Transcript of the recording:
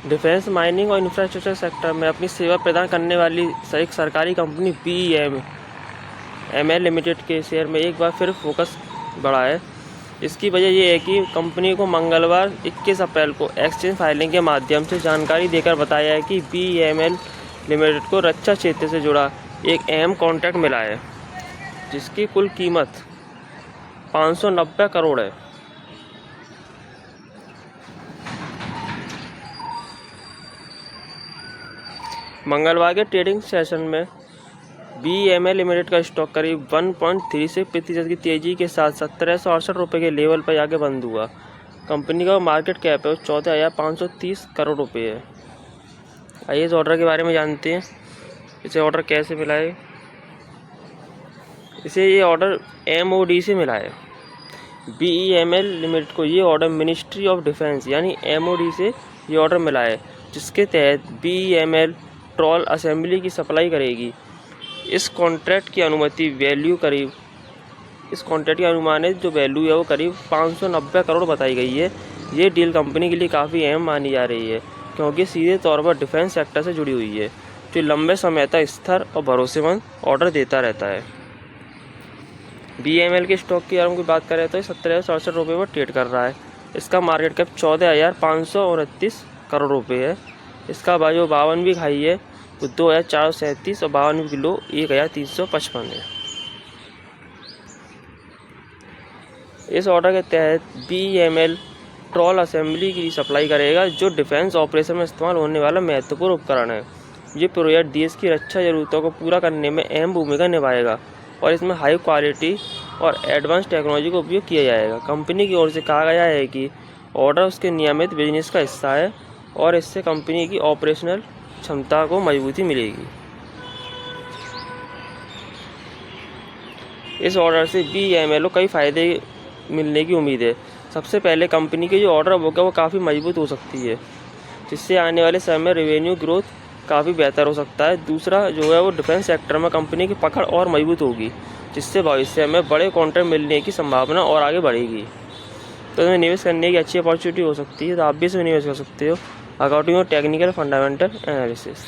Defence, mining और infrastructure sector में अपनी सेवा प्रदान करने वाली एक सरकारी कंपनी BEML लिमिटेड के शेयर में एक बार फिर फोकस बढ़ा है। इसकी वजह यह है कि कंपनी को मंगलवार 21 अप्रैल को एक्सचेंज फाइलिंग के माध्यम से जानकारी देकर बताया है कि BEML लिमिटेड को रक्षा क्षेत्र से जुड़ा एक अहम कॉन्ट्रैक्ट मिला है, जिसकी कुल कीमत 590 करोड़ है। मंगलवार के ट्रेडिंग सेशन में BEML लिमिटेड का स्टॉक करीब 1.36% की तेजी के साथ 1768 रुपये के लेवल पर आगे बंद हुआ। कंपनी का मार्केट कैप है 14,530 करोड़ रुपये है। आइए इस ऑर्डर के बारे में जानते हैं। इसे ऑर्डर कैसे मिला है। इसे ये ऑर्डर MOD से मिला है। BEML लिमिटेड को ये ऑर्डर मिनिस्ट्री ऑफ डिफेंस यानी MOD से ये ऑर्डर मिला है, जिसके तहत BEML ट्रॉल असेंबली की सप्लाई करेगी। इस कॉन्ट्रैक्ट की अनुमानित जो वैल्यू है वो करीब 590 करोड़ बताई गई है। ये डील कंपनी के लिए काफ़ी अहम मानी जा रही है, क्योंकि सीधे तौर पर डिफेंस सेक्टर से जुड़ी हुई है, जो लंबे समय तक स्थिर और भरोसेमंद ऑर्डर देता रहता है। BEML के स्टॉक की अगर बात करें तो 1767 रुपये पर ट्रेड कर रहा है। इसका मार्केट कैप 14,529 करोड़ रुपये है। इसका जो 52 हाई है वो 2,437 और 52 किलो 1,355 है। इस ऑर्डर के तहत BEML ट्रॉल असेंबली की सप्लाई करेगा, जो डिफेंस ऑपरेशन में इस्तेमाल होने वाला महत्वपूर्ण उपकरण है। ये प्रोजेक्ट देश की रक्षा जरूरतों को पूरा करने में अहम भूमिका निभाएगा और इसमें हाई क्वालिटी और एडवांस टेक्नोलॉजी का उपयोग किया जाएगा। कंपनी की ओर से कहा गया है कि ऑर्डर उसके नियमित बिजनेस का हिस्सा है और इससे कंपनी की ऑपरेशनल क्षमता को मजबूती मिलेगी। इस ऑर्डर से BEML को कई फायदे मिलने की उम्मीद है। सबसे पहले कंपनी की जो ऑर्डर बुक है वो काफ़ी मजबूत हो सकती है, जिससे आने वाले समय में रेवेन्यू ग्रोथ काफ़ी बेहतर हो सकता है। दूसरा जो है वो डिफेंस सेक्टर में कंपनी की पकड़ और मजबूत होगी, जिससे भविष्य में बड़े कॉन्ट्रैक्ट मिलने की संभावना और आगे बढ़ेगी। तो इसमें निवेश करने की अच्छी अपॉर्चुनिटी हो सकती है, तो आप भी इसमें निवेश कर सकते हो according to technical fundamental analysis.